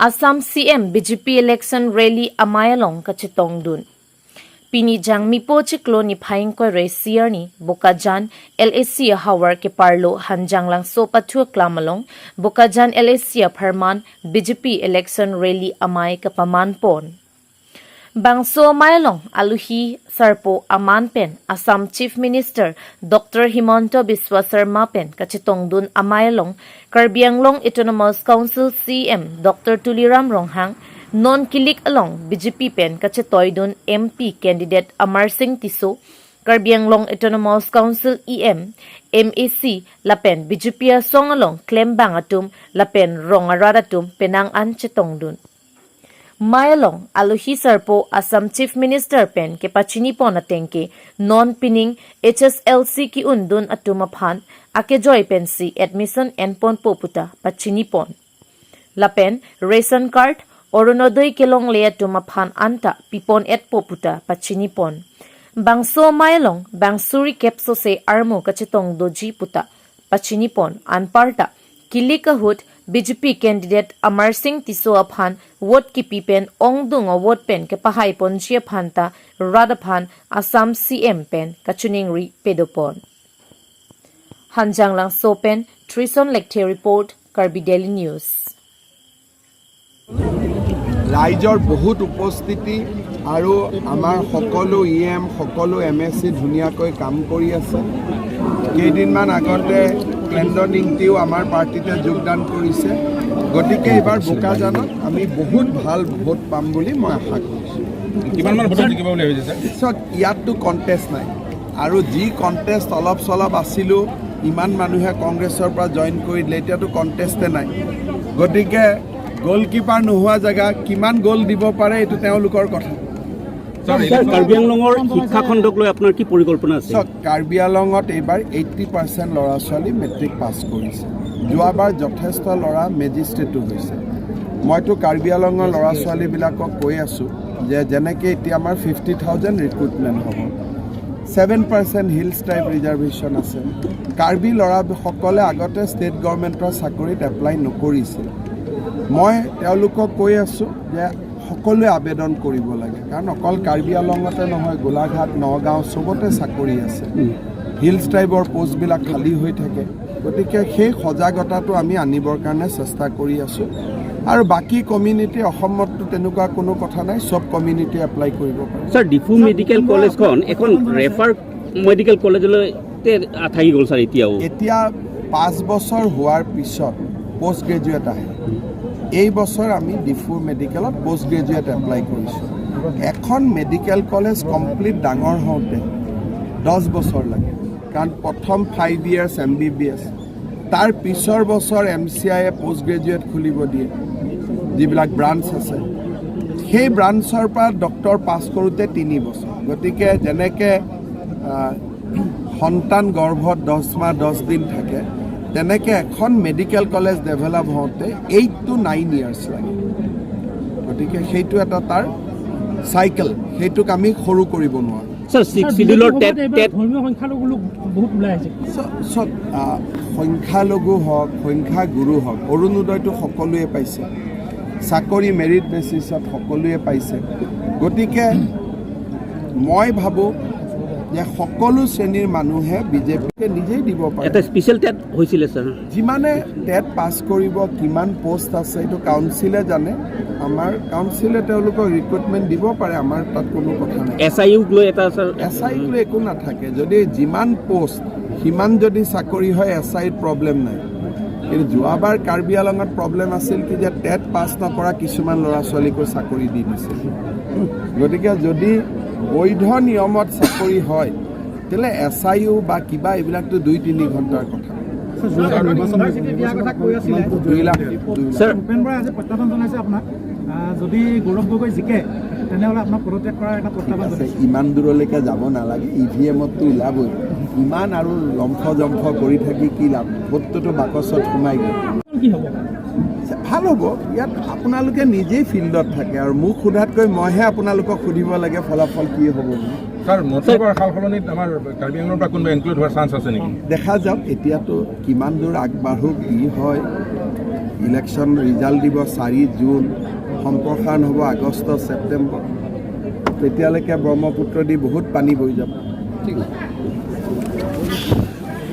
Assam CM BJP election rally Amei long kachetong dun. Pinijang mipo chiklo ni phaing ko re siar ni Bokajan LAC hawar ke parlo hanjang lang so patu klamalong Bokajan LAC Farman BJP election rally Amei ka paman pon. Bangso Mailong Aluhi Sarpo Aman Pen Assam Chief Minister Dr. Himonto Biswa Sarma Pen kachetong dun Amailong Karbianglong Autonomous Council CM Dr. Tuliram Ronghang Non Kilik Along BJP Pen kachetoy dun MP candidate Amar Singh Tiso Karbianglong Autonomous Council EM MAC Lapen BJP Song Along Klembang Atum Lapen Rongaradatum Penang An chetong dun Mayalong Aluhi Sarpo Assam Chief Minister Pen ke pachini pon atengke non pining HSLC ki undun atumaphan ake joy pensi admission and pon poputa pachini pon Lapen ration card orunodoi kelong le atumaphan anta pipon et poputa pachini pon Bangso Mayalong Bangsuri kepso se armo kachetong doji puta pachini pon anparta Kilikahut BJP candidate Amar Singh Tiso aphan wot ki pipen ongdung o wot pen ke pahay pon siya phanta radaphan Assam CM pen kachuning ri pedopon. Hanjang lang so pen Trison Lecter report Karbi Daily News. ৰাইজৰ বহুত উপস্থিতি আৰু আমাৰ সকলো EM সকলো MSC ধুনীয়াকৈ কাম কৰি আছে কেইদিনমান আগতে কেন্দ্ৰ নিংটিও আমাৰ পাৰ্টিতে যোগদান কৰিছে গতিকে এবাৰ বোকাজানত আমি বহুত ভাল ভোট পাম বুলি মই আশা কৰিছোঁ কিমানমান ভোট জিকিব বুলি ভাবিছে স্যাৰ ইয়াতটো কন্টেষ্ট নাই আৰু যি কন্টেষ্ট অলপ চলপ আছিল ইমান মানুহে কংগ্ৰেছৰ পৰা জয়েন কৰিলে এতিয়াতো কন্টেষ্টে নাই গতিকে গোলকিপাৰ নোহোৱা জায়গা কিমান গোল দিব পাৰে এটো তেওঁলোকৰ কথা স্যাৰ কাৰ্বি আংলঙৰ শিক্ষা খণ্ডক লৈ আপোনাৰ কি পৰিকল্পনা আছে স্যাৰ কাৰ্বি আংলঙত এবাৰ 80% ল'ৰা ছোৱালী মেট্ৰিক পাছ কৰিছে যোৱাবাৰ যথেষ্ট ল'ৰা মেজিষ্ট্ৰেটো হৈছে মইতো কাৰ্বি আংলঙৰ ল'ৰা ছোৱালীবিলাকক কৈ আছো যে যেনেকৈ এতিয়া আমাৰ 50,000 ৰিক্ৰুটমেণ্ট হ'ব 7% হিলছ টাইপ ৰিজাৰ্ভেশ্যন আছে কাৰ্বি ল'ৰাসকলে আগতে ষ্টেট গভৰ্ণমেণ্টৰ চাকৰিত এপ্লাই নকৰিছিল মই তেওঁলোকক কৈ আছো যে সকলোৱে আবেদন কৰিব লাগে কাৰণ অকল কাৰ্বি আংলঙতে নহয় গোলাঘাট নগাঁও সবতে চাকৰি আছে হিলছ টাইপৰ পোষ্টবিলাক খালী হৈ থাকে গতিকে সেই সজাগতাটো আমি আনিবৰ কাৰণে চেষ্টা কৰি আছো আৰু বাকি কমিউনিটি অসমতো তেনেকুৱা কোনো কথা নাই সব কমিউনিটি এপ্লাই কৰিব পাৰে স্যাৰ ডিফু মেডিকেল কলেজখন এখন ৰেফাৰ মেডিকেল কলেজলৈ থাকি গ'ল স্যাৰ এতিয়া 5 বছৰ হোৱাৰ পিছত পোষ্ট গ্ৰেজুৱেট আহে এই বছৰ আমি ডিফু মেডিকেলত পোষ্ট গ্ৰেজুৱেট এপ্লাই কৰিছোঁ এখন মেডিকেল কলেজ কমপ্লিট ডাঙৰ হওঁতে 10 বছৰ লাগে কাৰণ প্ৰথম 5 ইয়াৰ্ছ MBBS তাৰ পিছৰ বছৰ MCI পোষ্ট গ্ৰেজুৱেট খুলিব দিয়ে যিবিলাক ব্ৰাঞ্চ আছে সেই ব্ৰাঞ্চৰ পৰা ডক্টৰ পাছ কৰোঁতে 3 বছৰ গতিকে যেনেকৈ সন্তান গৰ্ভত 10 মাহ 10 দিন থাকে তেনেকে এখন মেডিকেল কলেজ ডেভেলপ হওঁতে 8 to 9 ইয়াৰ্ছ লাগে গতিকে সেইটো এটা তাৰ সাইকেল সেইটোক আমি সৰু কৰিব নোৱাৰো স্যাৰ 6 শিডিউলৰ টেট ধৰ্মীয় সংখ্যালঘু লোক বহুত ওলাই আছে সংখ্যালঘু হওক সংখ্যাগুৰু হওক অৰুণোদয়টো সকলোৱে পাইছে চাকৰি মেৰিট বেচিছত সকলোৱে পাইছে গতিকে মই ভাবো যে সকলো শ্ৰেণীৰ মানুহে বিজেপিকে নিজেই দিব পাৰে এটা স্পেশাল টেট হৈছিল স্যাৰ যিমানে টেট পাছ কৰিব কিমান পোষ্ট আছে এইটো কাউন্সিলে জানে আমাৰ কাউন্সিলে তেওঁলোকক ৰিক্ৰুটমেণ্ট দিব পাৰে আমাৰ তাত কোনো কথা নাই SIU লৈ এটা স্যাৰ SI লৈ একো নাথাকে যদি যিমান পোষ্ট সিমান যদি চাকৰি হয় SI প্ৰব্লেম নাই কিন্তু যোৱাবাৰ কাৰ্বি আংলঙত প্ৰব্লেম আছিল কি যে টেট পাছ নকৰা কিছুমান ল'ৰা ছোৱালীকো চাকৰি দি দিছিল গতিকে যদি বৈধ নিয়মত চাকৰি হয় তেলে SIU বা কিবা এইবিলাকতো 2-3 ঘণ্টাৰ কথা স্যাৰ ভূপেন বৰাই আজি প্ৰত্যাহ্বান জনাইছে আপোনাক যদি গৌৰৱ গগৈ জিকে তেনেহ'লে আপোনাক পদত্যাগ কৰাৰ এটা প্ৰত্যাহ্বান জনাইছে ইমান দূৰলৈকে যাব নালাগে EVMততো ওলাবই ইমান আৰু জম্ফ কৰি থাকি কি লাভ ভোটটোতো বাকচত সোমাই গ'ল কি হ'ব ভাল হ'ব ইয়াত আপোনালোকে নিজেই ফিল্ডত থাকে আৰু মোক সোধাতকৈ মইহে আপোনালোকক সুধিব লাগে ফলাফল কি হ'ব স্যার মতলবৰ সালসলনিত আমাৰ কাৰ্বি আংলঙৰ পৰা কোনোবা ইনক্লুড হোৱাৰ চান্স আছে নেকি দেখা যাওক এতিয়াতো কিমান দূৰ আগবাঢ়ো কি হয় ইলেকশ্যন ৰিজাল্ট দিব 4 জুন, সম্প্ৰসাৰণ হ'ব আগষ্ট ছেপ্টেম্বৰ, তেতিয়ালৈকে ব্ৰহ্মপুত্ৰ দি বহুত পানী বৈ যাব। ঠিক আছে।